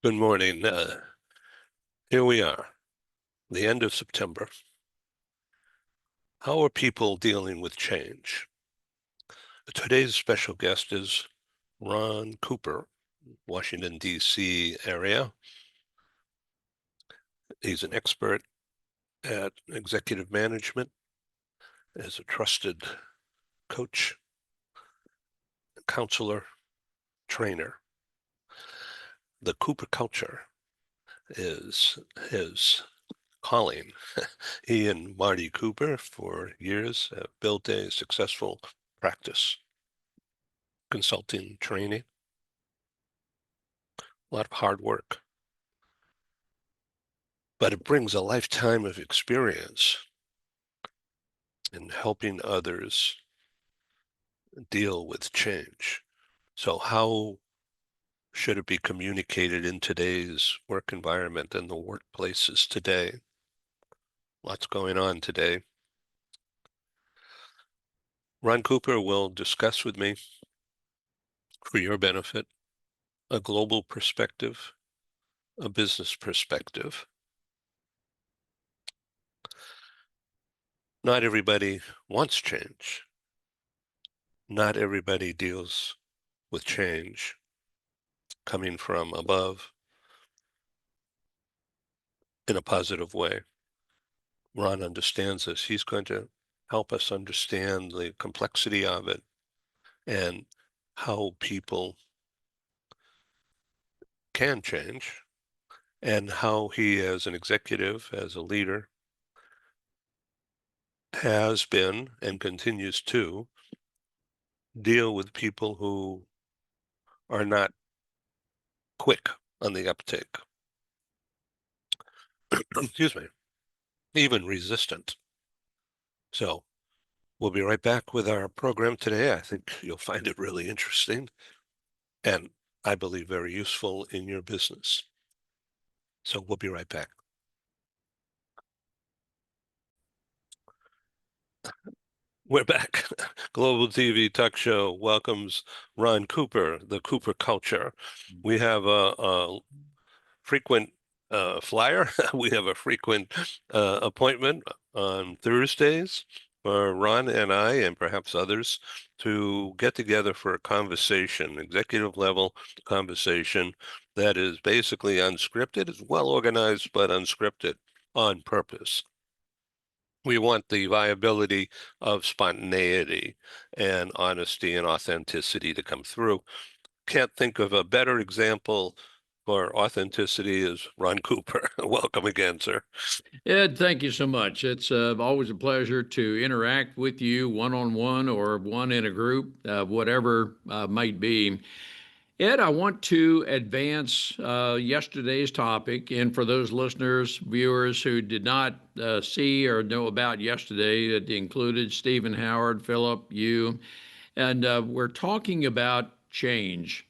Good morning. Here we are, the end of September. How are people dealing with change? Today's special guest is Ron Cooper, Washington, D.C. area. He's an expert at executive management, as a trusted coach, counselor, trainer. The Cooper culture is his calling. He and Marty Cooper, for years, have built a successful practice, consulting, training, a lot of hard work. But it brings a lifetime of experience in helping others deal with change. So how should it be communicated in today's work environment and the workplaces today? Lots going on today. Ron Cooper will discuss with me, for your benefit, a global perspective, a business perspective. Not everybody wants change. Not everybody deals with change coming from above in a positive way. Ron understands this. He's going to help us understand the complexity of it and how people can change, and how he, as an executive, as a leader, has been and continues to deal with people who are not quick on the uptake. Excuse me, even resistant. So we'll be right back with our program today. I think you'll find it really interesting and, I believe, very useful in your business. So we'll be right back. We're back. Global TV Talk Show welcomes Ron Cooper, the Cooper culture. We have a frequent flyer. We have a frequent appointment on Thursdays for Ron and I, and perhaps others, to get together for a conversation, executive level conversation that is basically unscripted. It's well organized, but unscripted on purpose. We want the viability of spontaneity and honesty and authenticity to come through. Can't think of a better example for authenticity as Ron Cooper. Welcome again, sir. Ed, thank you so much. It's always a pleasure to interact with you one-on-one or one in a group, whatever might be. Ed, I want to advance yesterday's topic. And for those listeners, viewers who did not see or know about yesterday, it included Stephen Howard, Philip, you, and we're talking about change.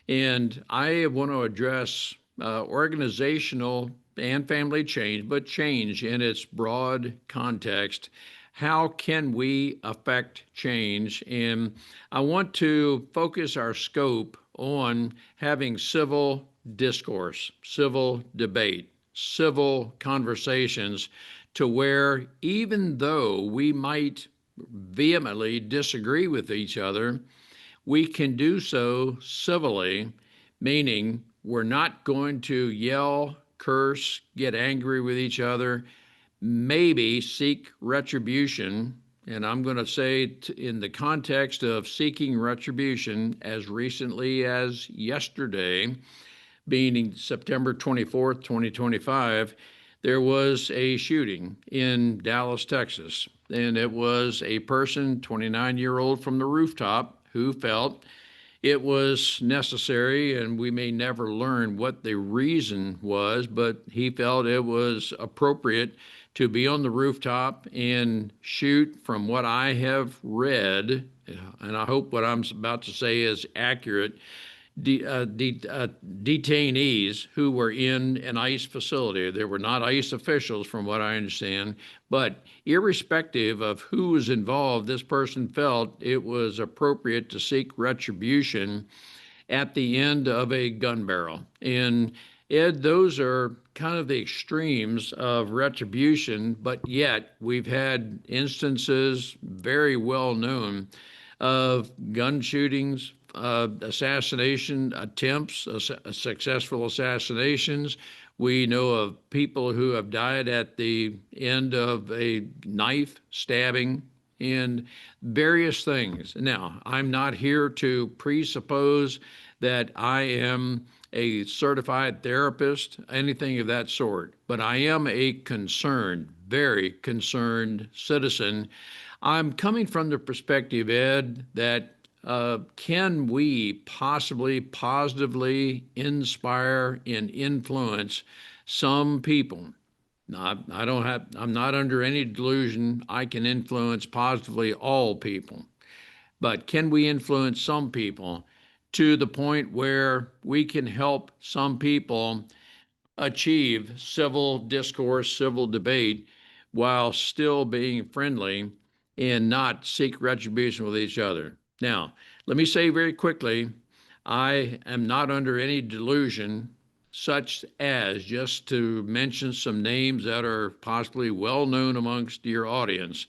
And I want to address organizational and family change, but change in its broad context. How can we affect change? And I want to focus our scope on having civil discourse, civil debate, civil conversations, to where even though we might vehemently disagree with each other, we can do so civilly, meaning we're not going to yell, curse, get angry with each other, maybe seek retribution. And I'm going to say, in the context of seeking retribution, as recently as yesterday, being September 24th, 2025, there was a shooting in Dallas, Texas. And it was a person, 29-year-old, from the rooftop who felt it was necessary, and we may never learn what the reason was, but he felt it was appropriate to be on the rooftop and shoot. From what I have read, and I hope what I'm about to say is accurate, detainees who were in an ICE facility. They were not ICE officials, from what I understand, but irrespective of who was involved, this person felt it was appropriate to seek retribution at the end of a gun barrel. And Ed, those are kind of the extremes of retribution, but yet we've had instances very well known of gun shootings, assassination attempts, successful assassinations. We know of people who have died at the end of a knife stabbing and various things. Now, I'm not here to presuppose that I am a certified therapist, anything of that sort, but I am a concerned, very concerned citizen. I'm coming from the perspective, Ed, that can we possibly positively inspire and influence some people? Now, I'm not under any delusion I can influence positively all people, but can we influence some people to the point where we can help some people achieve civil discourse, civil debate, while still being friendly and not seek retribution with each other? Now, let me say very quickly, I am not under any delusion, such as, just to mention some names that are possibly well known amongst your audience,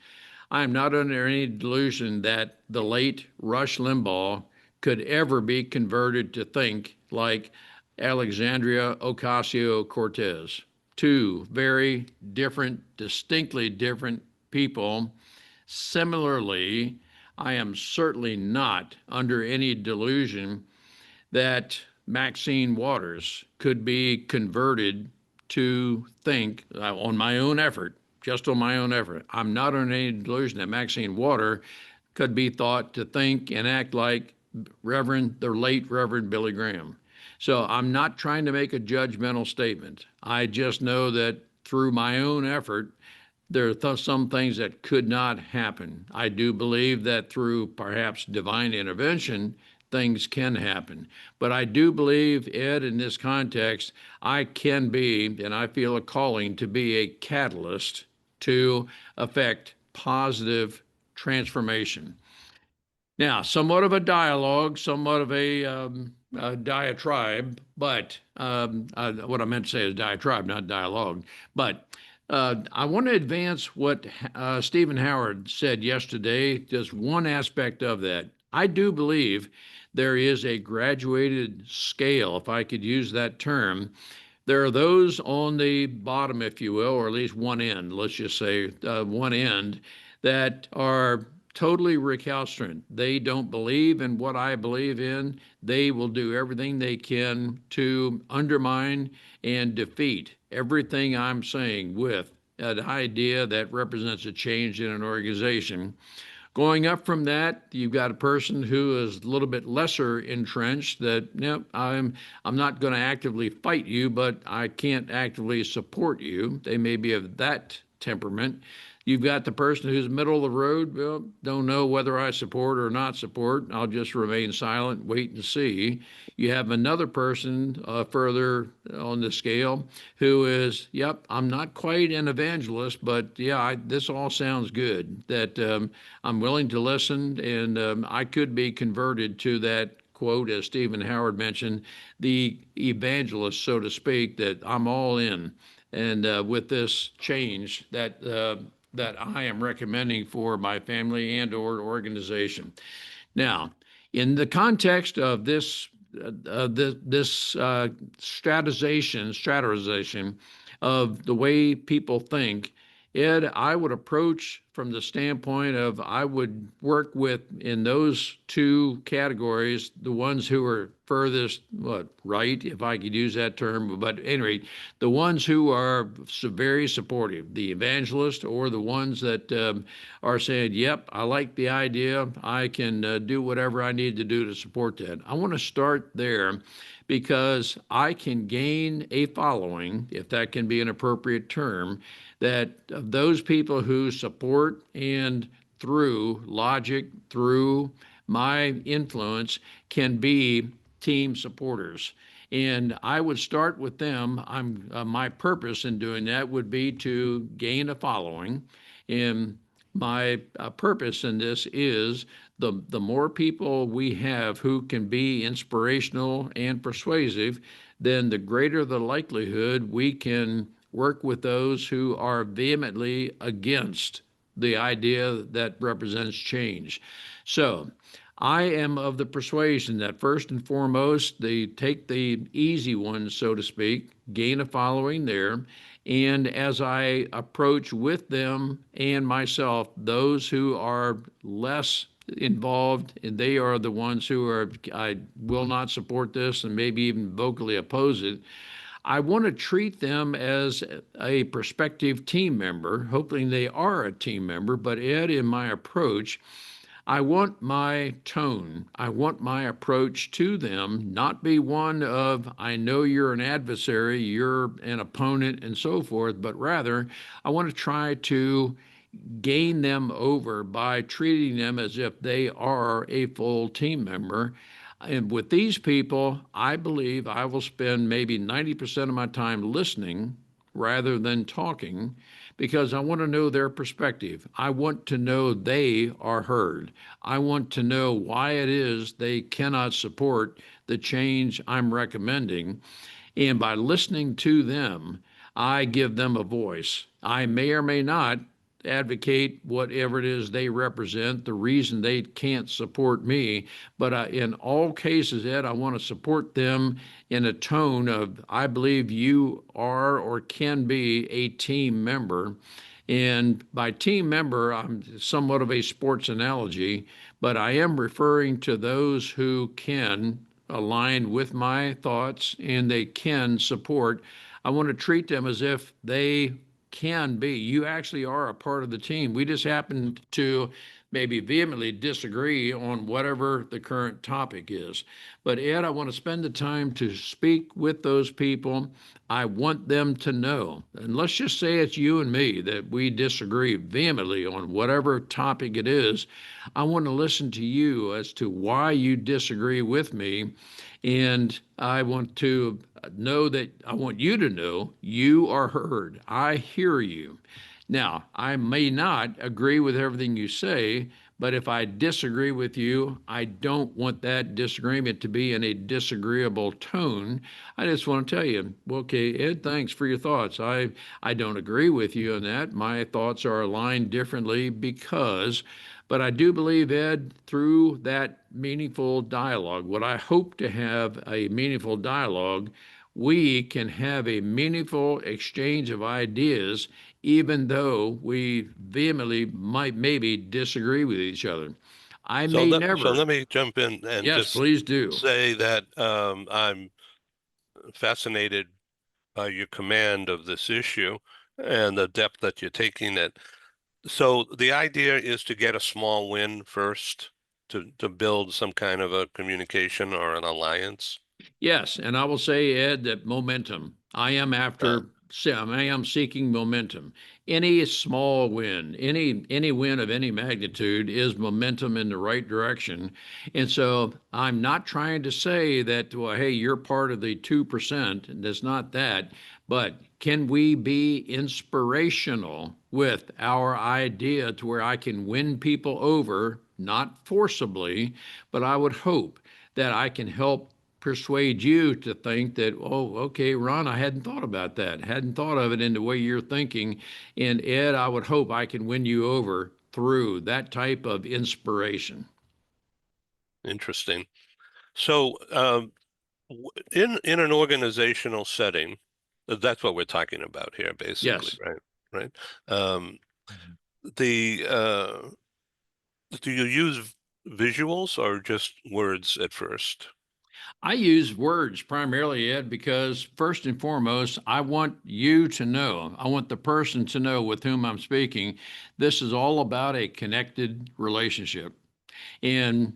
I am not under any delusion that the late Rush Limbaugh could ever be converted to think like Alexandria Ocasio Cortez. Two very different, distinctly different people. Similarly, I am certainly not under any delusion that Maxine Waters could be converted to think on my own effort, just on my own effort. I'm not under any delusion that Maxine Waters could be thought to think and act like the late Reverend Billy Graham. So I'm not trying to make a judgmental statement. I just know that through my own effort, there are some things that could not happen. I do believe that through perhaps divine intervention, things can happen. But I do believe, Ed, in this context, I can be, and I feel a calling to be a catalyst to affect positive transformation. Now, somewhat of a dialogue, somewhat of a diatribe, but what I meant to say is diatribe, not dialogue. But I want to advance what Stephen Howard said yesterday, just one aspect of that. I do believe there is a graduated scale, if I could use that term. There are those on the bottom, if you will, or at least one end, let's just say one end, that are totally recalcitrant. They don't believe in what I believe in. They will do everything they can to undermine and defeat everything I'm saying with an idea that represents a change in an organization. Going up from that, you've got a person who is a little bit lesser entrenched that, I'm not going to actively fight you, but I can't actively support you. They may be of that temperament. You've got the person who's middle of the road. Well, don't know whether I support or not support. I'll just remain silent, wait and see. You have another person further on the scale who is, yep, I'm not quite an evangelist, but yeah, this all sounds good. That I'm willing to listen, and I could be converted to that quote, as Stephen Howard mentioned, the evangelist, so to speak, that I'm all in. And with this change that I am recommending for my family and or organization. Now, in the context of this strategization of the way people think, Ed, I would approach from the standpoint of I would work with, in those two categories, the ones who are furthest, right, if I could use that term, but anyway, the ones who are very supportive, the evangelist, or the ones that are saying, yep, I like the idea, I can do whatever I need to do to support that. I want to start there because I can gain a following, if that can be an appropriate term, that of those people who support and through logic, through my influence, can be team supporters. And I would start with them. My purpose in doing that would be to gain a following. And my purpose in this is the more people we have who can be inspirational and persuasive, then the greater the likelihood we can work with those who are vehemently against the idea that represents change. So I am of the persuasion that first and foremost, they take the easy ones, so to speak, gain a following there. And as I approach with them and myself, those who are less involved, and they are the ones who are, I will not support this and maybe even vocally oppose it. I want to treat them as a prospective team member, hoping they are a team member. But Ed, in my approach, I want my tone, I want my approach to them not be one of, I know you're an adversary, you're an opponent, and so forth, but rather I want to try to gain them over by treating them as if they are a full team member. And with these people, I believe I will spend maybe 90% of my time listening rather than talking because I want to know their perspective. I want to know they are heard. I want to know why it is they cannot support the change I'm recommending. And by listening to them, I give them a voice. I may or may not advocate whatever it is they represent, the reason they can't support me. But in all cases, Ed, I want to support them in a tone of, I believe you are or can be a team member. And by team member, I'm somewhat of a sports analogy, but I am referring to those who can align with my thoughts and they can support. I want to treat them as if they can be. You actually are a part of the team. We just happen to maybe vehemently disagree on whatever the current topic is. But Ed, I want to spend the time to speak with those people. I want them to know, and let's just say it's you and me that we disagree vehemently on whatever topic it is. I want to listen to you as to why you disagree with me. And I want to know that I want you to know you are heard. I hear you. Now, I may not agree with everything you say, but if I disagree with you, I don't want that disagreement to be in a disagreeable tone. I just want to tell you, okay, Ed, thanks for your thoughts. I don't agree with you on that. My thoughts are aligned differently because, but I do believe, Ed, through that meaningful dialogue, what I hope to have a meaningful dialogue, we can have a meaningful exchange of ideas, even though we vehemently might maybe disagree with each other. I So may so never. let me jump in and Yes, just please do. say that I'm fascinated by your command of this issue and the depth that you're taking it. So the idea is to get a small win first to build some kind of a communication or an alliance. Yes, and I will say, Ed, that momentum. I am Uh, after, I am seeking momentum. Any small win, any win of any magnitude is momentum in the right direction. And so I'm not trying to say that, well, hey, you're part of the 2%. And it's not that. But can we be inspirational with our idea to where I can win people over, not forcibly, but I would hope that I can help persuade you to think that, oh, okay, Ron, I hadn't thought about that, hadn't thought of it in the way you're thinking. And Ed, I would hope I can win you over through that type of inspiration. Interesting. So in an organizational setting, that's what we're talking about here, basically, Yes. right? Right. Um, the do you use visuals or just words at first? I use words primarily, Ed, because first and foremost, I want you to know, I want the person to know with whom I'm speaking, this is all about a connected relationship. And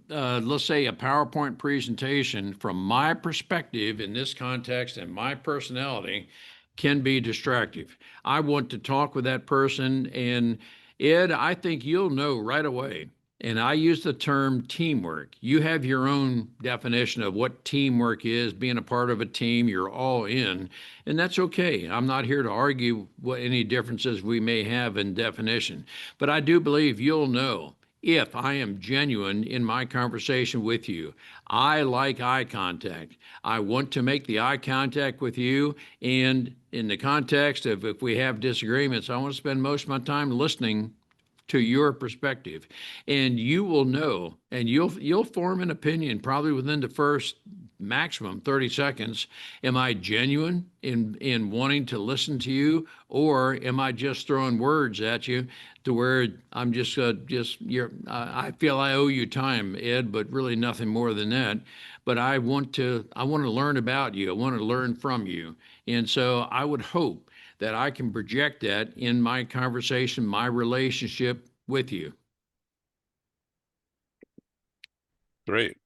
let's say a PowerPoint presentation, from my perspective in this context and my personality, can be distractive. I want to talk with that person, and Ed, I think you'll know right away. And I use the term teamwork. You have your own definition of what teamwork is, being a part of a team, you're all in, and that's okay. I'm not here to argue what any differences we may have in definition, but I do believe you'll know if I am genuine in my conversation with you. I like eye contact. I want to make the eye contact with you. And in the context of if we have disagreements, I want to spend most of my time listening to your perspective, and you will know, and you'll form an opinion probably within the first maximum 30 seconds. Am I genuine in wanting to listen to you, or am I just throwing words at you to where I'm just you're I feel I owe you time, Ed, but really nothing more than that. But I want to learn about you. I want to learn from you. And so I would hope that I can project that in my conversation, my relationship with you. Great.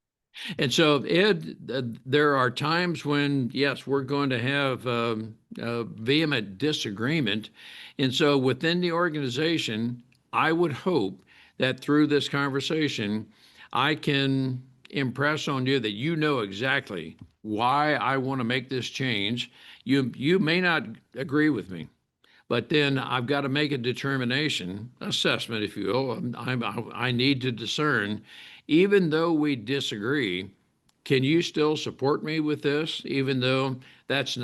And so, Ed, there are times when, yes, we're going to have a vehement disagreement. And so, within the organization, I would hope that through this conversation, I can impress on you that you know exactly why I want to make this change. You may not agree with me, but then I've got to make a determination, assessment, if you will. I need to discern, even though we disagree, can you still support me with this, even though that's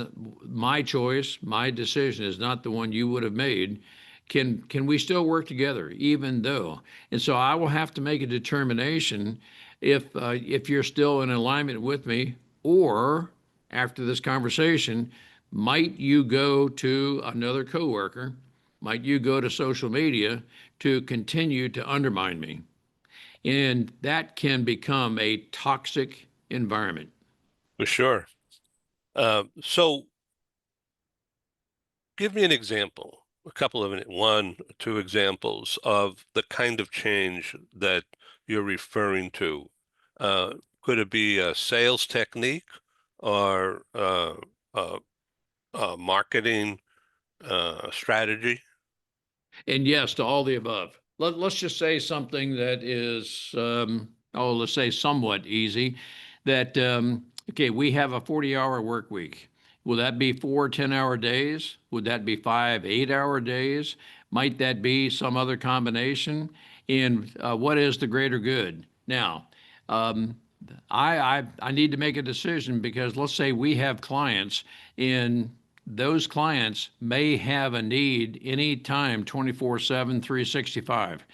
my choice, my decision is not the one you would have made? Can we still work together, even though? And so I will have to make a determination if you're still in alignment with me, or after this conversation, might you go to another coworker? Might you go to social media to continue to undermine me? And that can become a toxic environment. For sure. So give me an example, a couple of one, two examples of the kind of change that you're referring to. Could it be a sales technique or marketing strategy? And yes, to all the above. Let's just say something that is, let's say somewhat easy. That, okay, we have a 40-hour work week. Will that be 4 10-hour days? Would that be 5 8-hour days? Might that be some other combination? And what is the greater good? Now, um, I need to make a decision, because let's say we have clients, and those clients may have a need anytime, 24/7, 365.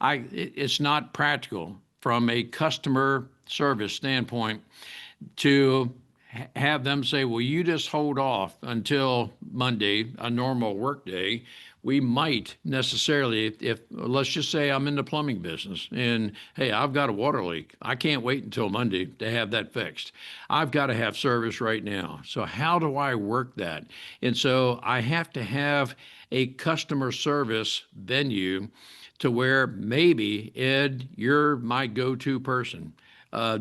It's not practical from a customer service standpoint to have them say, well, you just hold off until Monday, a normal work day. We might necessarily, if let's just say I'm in the plumbing business and hey, I've got a water leak. I can't wait until Monday to have that fixed. I've got to have service right now. So how do I work that? And so I have to have a customer service venue to where maybe, Ed, you're my go-to person. Uh,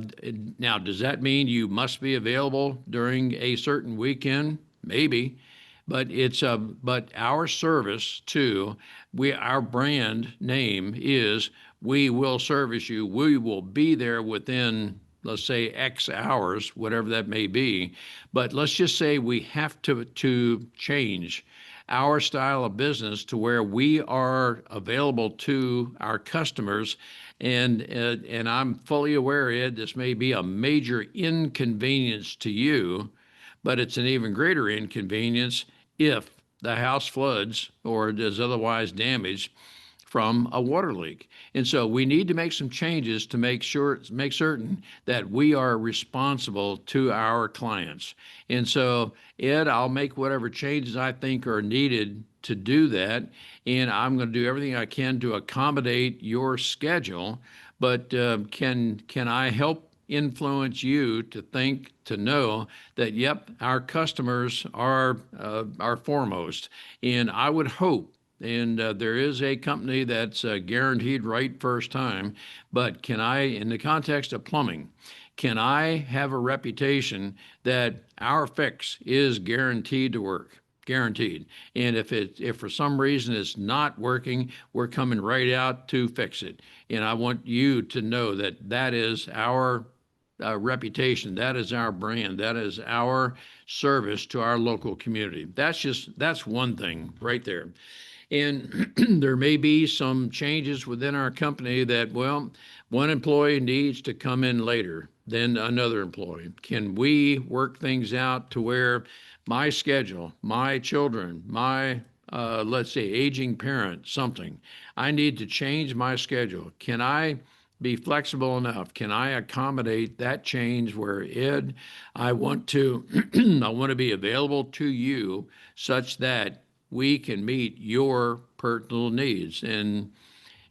Now, does that mean you must be available during a certain weekend? Maybe, but but our service too. Our brand name is we will service you. We will be there within, let's say, X hours, whatever that may be. But let's just say we have to change our style of business to where we are available to our customers. And I'm fully aware, Ed, this may be a major inconvenience to you, but it's an even greater inconvenience if the house floods or is otherwise damaged from a water leak. And so we need to make some changes to make certain that we are responsible to our clients. And so, Ed, I'll make whatever changes I think are needed to do that, and I'm going to do everything I can to accommodate your schedule. But can I help influence you to think, to know that, yep, our customers are foremost? And I would hope, and there is a company that's guaranteed right first time, but can I, in the context of plumbing, can I have a reputation that our fix is guaranteed to work? Guaranteed. And if for some reason it's not working, we're coming right out to fix it. And I want you to know that that is our reputation. That is our brand. That is our service to our local community. That's one thing right there. And there may be some changes within our company that, well, one employee needs to come in later than another employee. Can we work things out to where my schedule, my children, my let's say aging parent, something, I need to change my schedule. Can I be flexible enough? Can I accommodate that change where, Ed, I want to I want to be available to you such that we can meet your personal needs. And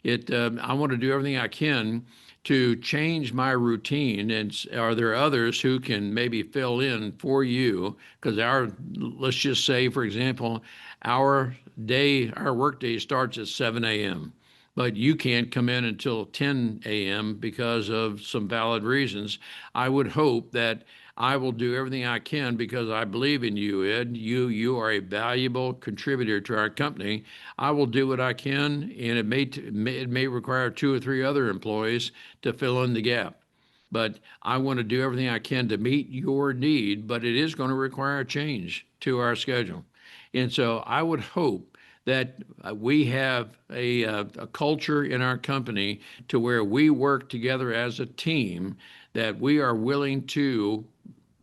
I want to do everything I can to change my routine. And are there others who can maybe fill in for you? Because let's just say, for example, our work day starts at 7 a.m., but you can't come in until 10 a.m. because of some valid reasons. I would hope that I will do everything I can because I believe in you, Ed. You are a valuable contributor to our company. I will do what I can, and it may require two or three other employees to fill in the gap. But I want to do everything I can to meet your need, but it is going to require a change to our schedule. And so I would hope that we have a culture in our company to where we work together as a team, that we are willing to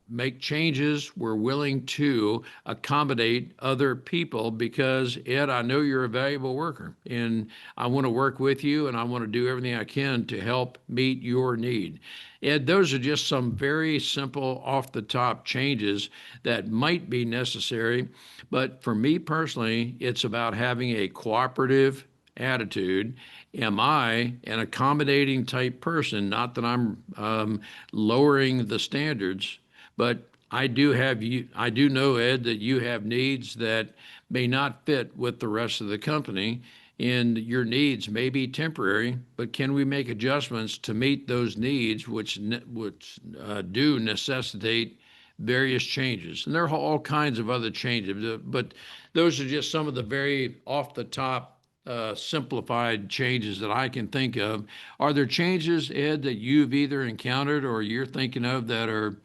make changes. We're willing to accommodate other people because, Ed, I know you're a valuable worker and I want to work with you and I want to do everything I can to help meet your need. Ed, those are just some very simple off the top changes that might be necessary. But for me personally, it's about having a cooperative attitude. Am I an accommodating type person? Not that I'm lowering the standards, but I do know, Ed, that you have needs that may not fit with the rest of the company, and your needs may be temporary, but can we make adjustments to meet those needs, which do necessitate various changes? And there are all kinds of other changes, but those are just some of the very off the top simplified changes that I can think of. Are there changes, Ed, that you've either encountered or you're thinking of that are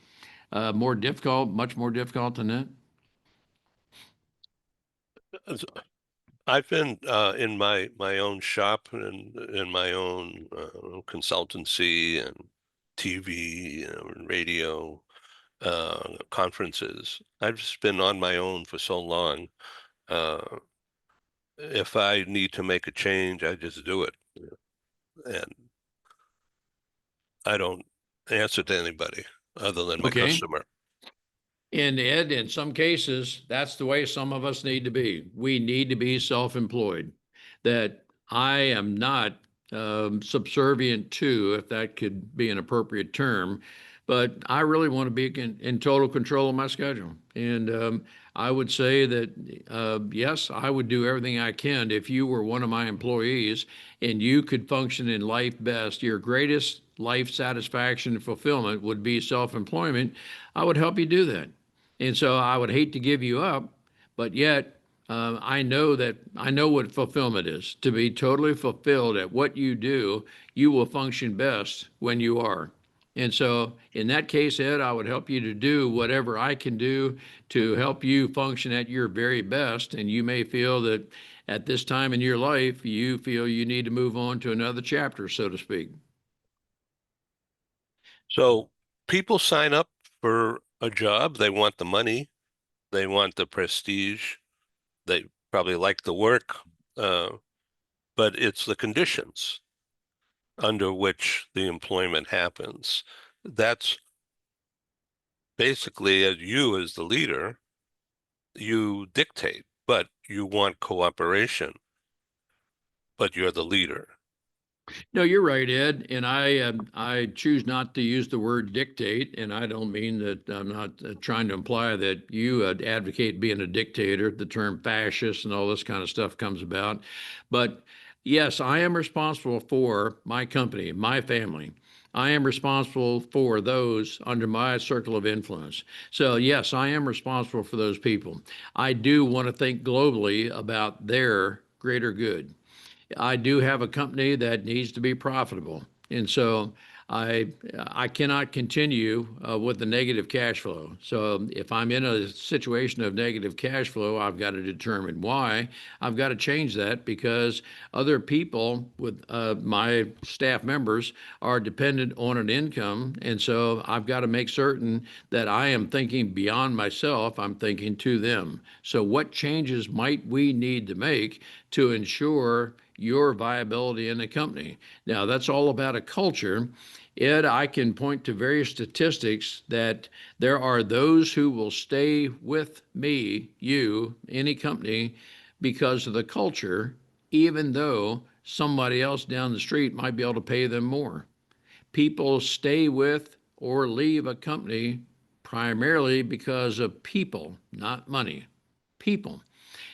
more difficult, much more difficult than that? I've been in my own shop and in my own consultancy and TV, and radio conferences. I've just been on my own for so long. If I need to make a change, I just do it, and I don't answer to anybody other than my Okay. customer. And Ed, in some cases, that's the way some of us need to be. We need to be self-employed. That I am not subservient to, if that could be an appropriate term, but I really want to be in total control of my schedule. And I would say that, yes, I would do everything I can if you were one of my employees and you could function in life best. Your greatest life satisfaction and fulfillment would be self-employment. I would help you do that. And so I would hate to give you up, but yet I know what fulfillment is. To be totally fulfilled at what you do, you will function best when you are. And so in that case, Ed, I would help you to do whatever I can do to help you function at your very best. And you may feel that at this time in your life, you feel you need to move on to another chapter, so to speak. So people sign up for a job. They want the money. They want the prestige. They probably like the work, but it's the conditions under which the employment happens. That's basically, as you as the leader, you dictate, but you want cooperation, but you're the leader. No, you're right, Ed. And I choose not to use the word dictate, and I don't mean that I'm not trying to imply that you advocate being a dictator. The term fascist and all this kind of stuff comes about, but yes, I am responsible for my company, my family. I am responsible for those under my circle of influence. So, yes, I am responsible for those people. I do want to think globally about their greater good. I do have a company that needs to be profitable. And so I cannot continue with the negative cash flow. So if I'm in a situation of negative cash flow, I've got to determine why. I've got to change that because other people with my staff members are dependent on an income. And so I've got to make certain that I am thinking beyond myself. I'm thinking to them. So what changes might we need to make to ensure your viability in the company? Now, that's all about a culture. Ed, I can point to various statistics that there are those who will stay with me, you, any company, because of the culture, even though somebody else down the street might be able to pay them more. People stay with or leave a company primarily because of people, not money. People.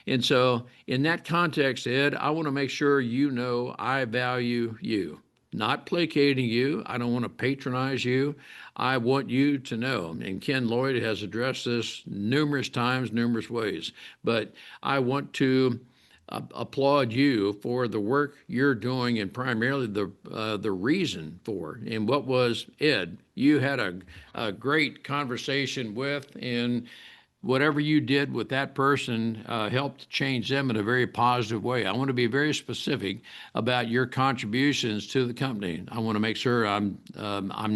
And so, in that context, Ed, I want to make sure you know I value you, not placating you. I don't want to patronize you. I want you to know, and Ken Lloyd has addressed this numerous times, numerous ways, but I want to applaud you for the work you're doing and primarily the reason for. And what was Ed? You had a great conversation with, and whatever you did with that person helped change them in a very positive way. I want to be very specific about your contributions to the company. I want to make sure I'm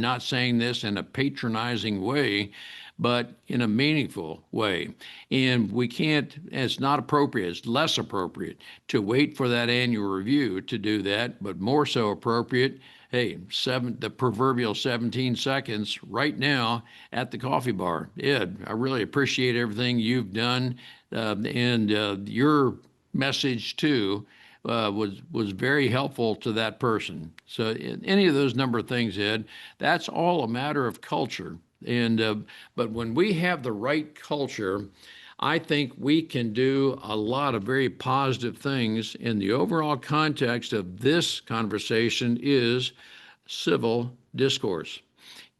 not saying this in a patronizing way, but in a meaningful way. And we can't, it's not appropriate, it's less appropriate to wait for that annual review to do that, but more so appropriate, hey, the proverbial 17 seconds right now at the coffee bar. Ed, I really appreciate everything you've done, and your message too was very helpful to that person. So any of those number of things, Ed, that's all a matter of culture. And but when we have the right culture, I think we can do a lot of very positive things. In the overall context of this conversation is civil discourse.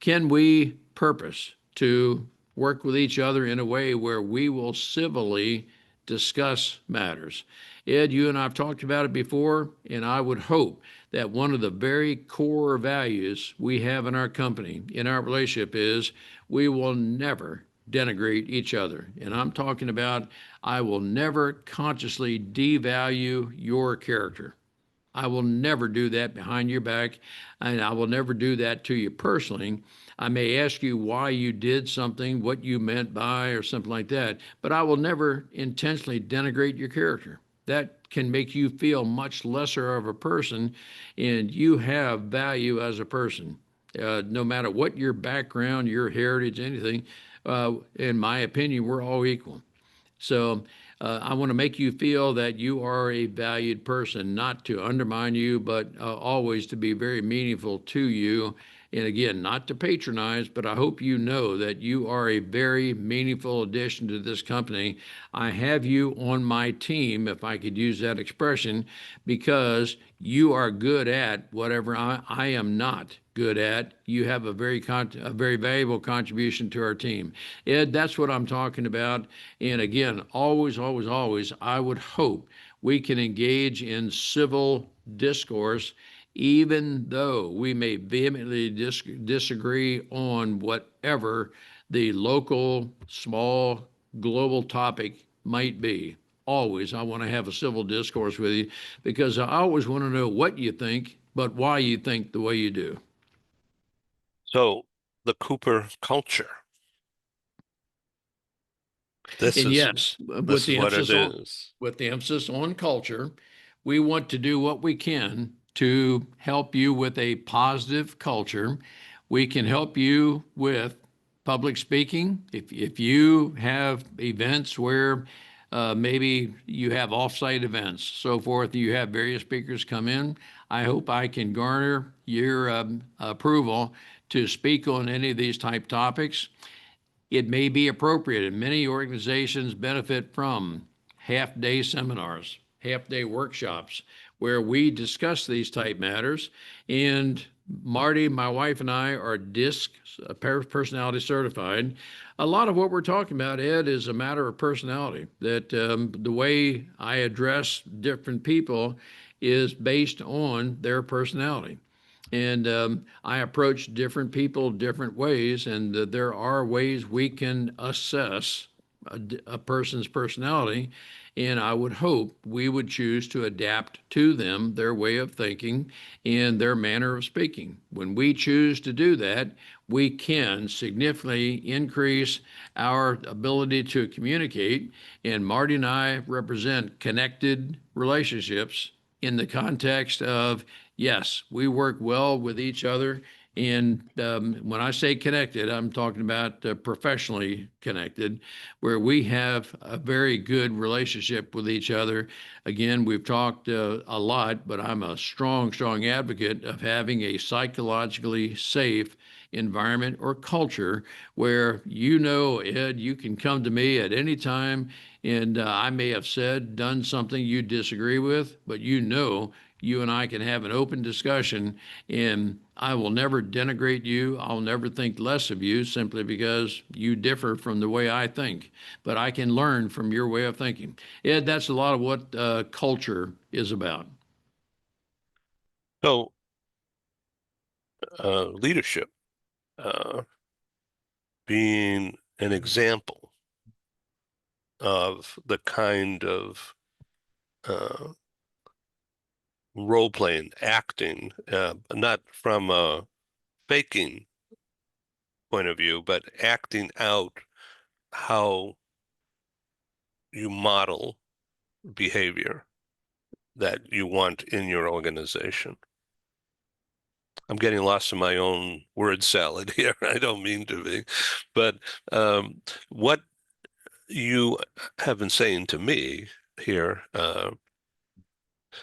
Can we purpose to work with each other in a way where we will civilly discuss matters? Ed, you and I have talked about it before, and I would hope that one of the very core values we have in our company, in our relationship, is we will never denigrate each other. And I'm talking about I will never consciously devalue your character. I will never do that behind your back, and I will never do that to you personally. I may ask you why you did something, what you meant by, or something like that, but I will never intentionally denigrate your character. That can make you feel much lesser of a person, and you have value as a person. No matter what your background, your heritage, anything, in my opinion, we're all equal. So I want to make you feel that you are a valued person, not to undermine you, but always to be very meaningful to you. And again, not to patronize, but I hope you know that you are a very meaningful addition to this company. I have you on my team, if I could use that expression, because you are good at whatever I am not good at. You have a very valuable contribution to our team. Ed, that's what I'm talking about. And again, always, always, always, I would hope we can engage in civil discourse, even though we may vehemently disagree on whatever the local, small, global topic might be. Always, I want to have a civil discourse with you because I always want to know what you think, but why you think the way you do. So the Cooper culture. This And is yes, what it is. with the emphasis on culture, we want to do what we can to help you with a positive culture. We can help you with public speaking. If you have events where maybe you have offsite events, so forth, you have various speakers come in, I hope I can garner your approval to speak on any of these type topics. It may be appropriate, and many organizations benefit from half-day seminars, half-day workshops, where we discuss these type matters. And Marty, my wife, and I are DISC personality certified. A lot of what we're talking about, Ed, is a matter of personality, that the way I address different people is based on their personality. And I approach different people different ways, and there are ways we can assess a person's personality. And I would hope we would choose to adapt to them, their way of thinking, and their manner of speaking. When we choose to do that, we can significantly increase our ability to communicate. And Marty and I represent connected relationships in the context of, yes, we work well with each other. And when I say connected, I'm talking about professionally connected, where we have a very good relationship with each other. Again, we've talked a lot, but I'm a strong, strong advocate of having a psychologically safe environment or culture where, Ed, you can come to me at any time, and I may have said, done something you disagree with, but you and I can have an open discussion, and I will never denigrate you. I'll never think less of you simply because you differ from the way I think, but I can learn from your way of thinking. Ed, that's a lot of what culture is about. So, leadership, uh, being an example of the kind of uh, role playing, acting, not from a faking point of view, but acting out how you model behavior that you want in your organization. I'm getting lost in my own word salad here. I don't mean to be, but what you have been saying to me here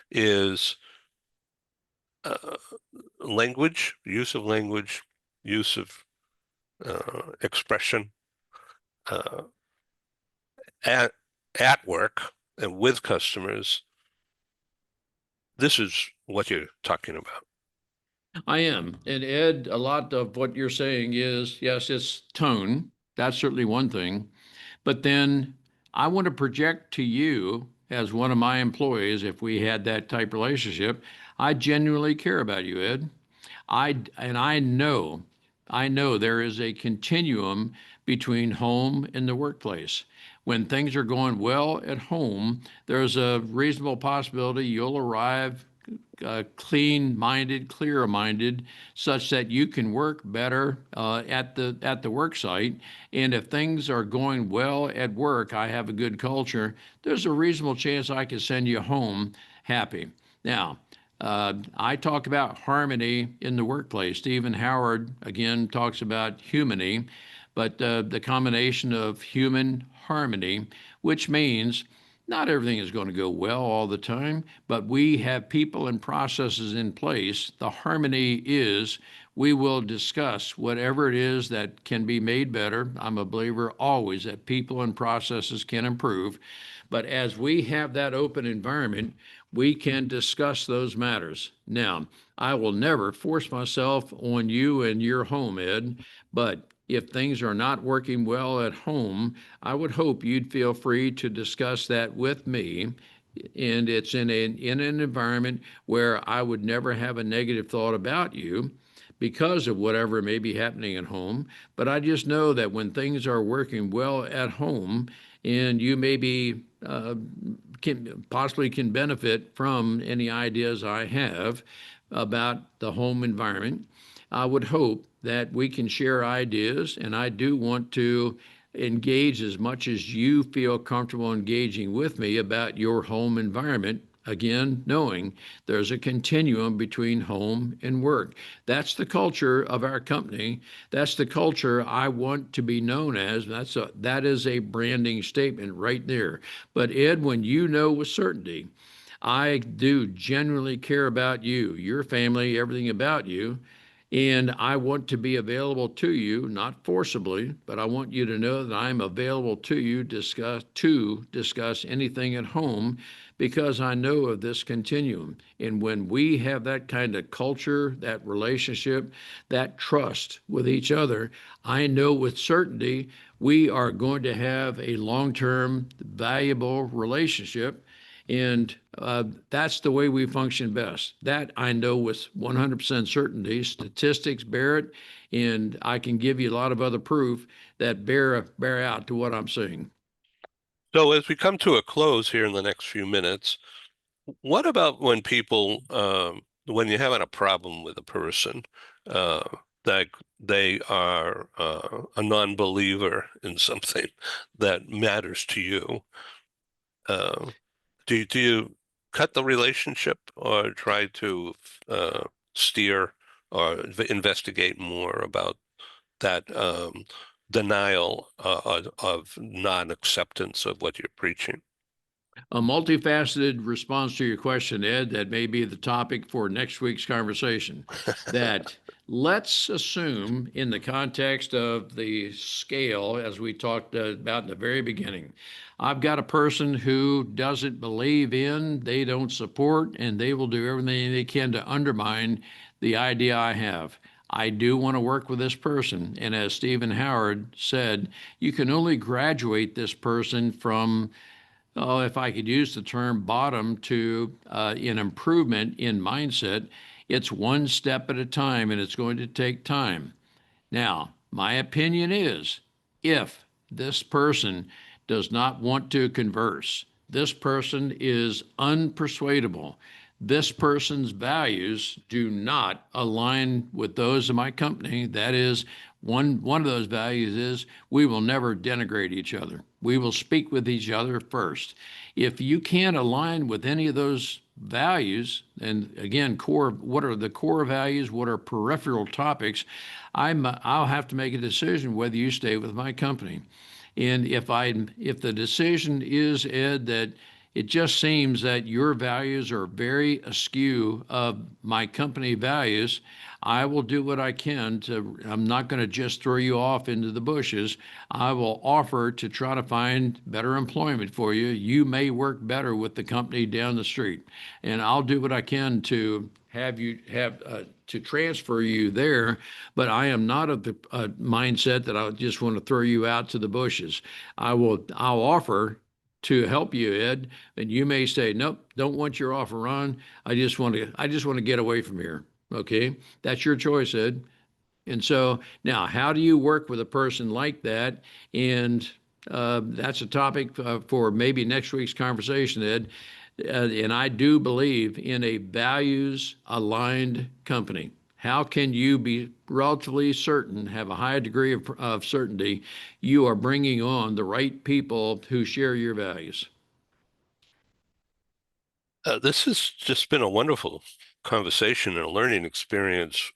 is uh, language, use of expression uh, at at work and with customers. This is what you're talking about. I am. And Ed, a lot of what you're saying is, yes, it's tone. That's certainly one thing. But then I want to project to you as one of my employees, if we had that type relationship, I genuinely care about you, Ed. I know there is a continuum between home and the workplace. When things are going well at home, there's a reasonable possibility you'll arrive clean-minded, clear-minded, such that you can work better at the work site. And if things are going well at work, I have a good culture. There's a reasonable chance I can send you home happy. Now, I talk about harmony in the workplace. Stephen Howard, again, talks about humany, but the combination of human harmony, which means not everything is going to go well all the time, but we have people and processes in place. The harmony is we will discuss whatever it is that can be made better. I'm a believer always that people and processes can improve. But as we have that open environment, we can discuss those matters. Now, I will never force myself on you and your home, Ed, but if things are not working well at home, I would hope you'd feel free to discuss that with me. And it's in an environment where I would never have a negative thought about you because of whatever may be happening at home. But I just know that when things are working well at home, and you maybe can benefit from any ideas I have about the home environment, I would hope that we can share ideas, and I do want to engage as much as you feel comfortable engaging with me about your home environment. Again, knowing there's a continuum between home and work. That's the culture of our company. That's the culture I want to be known as. That is a branding statement right there. But Ed, when you know with certainty, I do genuinely care about you, your family, everything about you. And I want to be available to you, not forcibly, but I want you to know that I'm available to you to discuss anything at home because I know of this continuum. And when we have that kind of culture, that relationship, that trust with each other, I know with certainty we are going to have a long-term, valuable relationship. And that's the way we function best. That I know with 100% certainty. Statistics bear it, and I can give you a lot of other proof that bear out to what I'm saying. So as we come to a close here in the next few minutes, what about when people, when you're having a problem with a person, uh, that they are a non-believer in something that matters to you? Uh, do you cut the relationship or try to uh, steer or investigate more about that denial of non-acceptance of what you're preaching? A multifaceted response to your question, Ed, that may be the topic for next week's conversation. That let's assume, in the context of the scale, as we talked about in the very beginning, I've got a person who doesn't believe in, they don't support, and they will do everything they can to undermine the idea I have. I do want to work with this person. And as Stephen Howard said, you can only graduate this person from, oh, if I could use the term bottom to an improvement in mindset, it's one step at a time and it's going to take time. Now, my opinion is if this person does not want to converse, this person is unpersuadable, this person's values do not align with those of my company. That is, one of those values is we will never denigrate each other. We will speak with each other first. If you can't align with any of those values, and again, what are the core values? What are peripheral topics? I'll have to make a decision whether you stay with my company. And if the decision is, Ed, that it just seems that your values are very askew of my company values, I will do what I can to, I'm not going to just throw you off into the bushes. I will offer to try to find better employment for you. You may work better with the company down the street. And I'll do what I can to have you have to transfer you there, but I am not of the mindset that I just want to throw you out to the bushes. I'll offer to help you, Ed, and you may say, nope, don't want your offer, Ron. I just want to get away from here. Okay, that's your choice, Ed. And so now, how do you work with a person like that? And that's a topic for maybe next week's conversation, Ed. And I do believe in a values aligned company. How can you be relatively certain, have a high degree of certainty, you are bringing on the right people who share your values? This has just been a wonderful conversation and a learning experience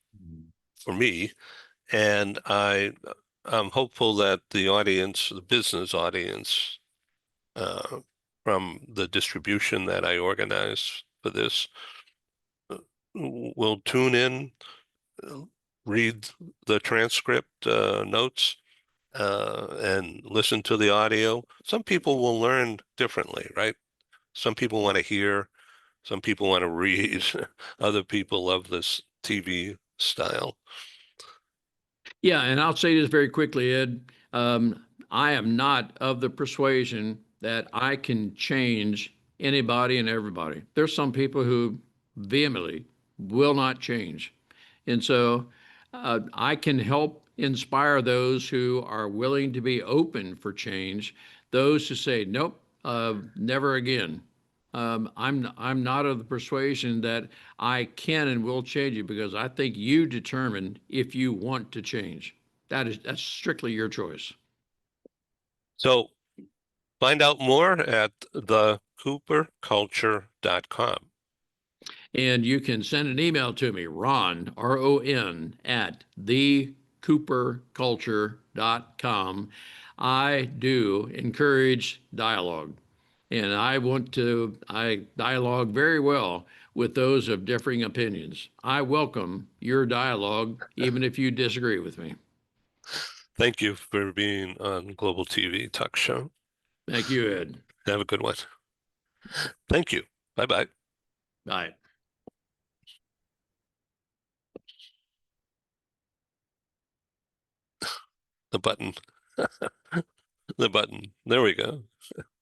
for me, and I'm hopeful that the audience, the business audience, uh, from the distribution that I organize for this, will tune in, uh, read the transcript notes, and listen to the audio. Some people will learn differently, right? Some people want to hear, some people want to read, other people love this TV style. Yeah, and I'll say this very quickly, Ed. I am not of the persuasion that I can change anybody and everybody. There's some people who vehemently will not change. And so I can help inspire those who are willing to be open for change, those who say, nope, never again. I'm not of the persuasion that I can and will change you because I think you determine if you want to change. That's strictly your choice. So find out more at thecooperculture.com. And you can send an email to me, Ron, RON, at thecooperculture.com. I do encourage dialogue, and I dialogue very well with those of differing opinions. I welcome your dialogue, even if you disagree with me. Thank you for being on Global TV Talk Show. Thank you, Ed. Have a good one. Thank you. Bye-bye. Bye. The button. The button. There we go.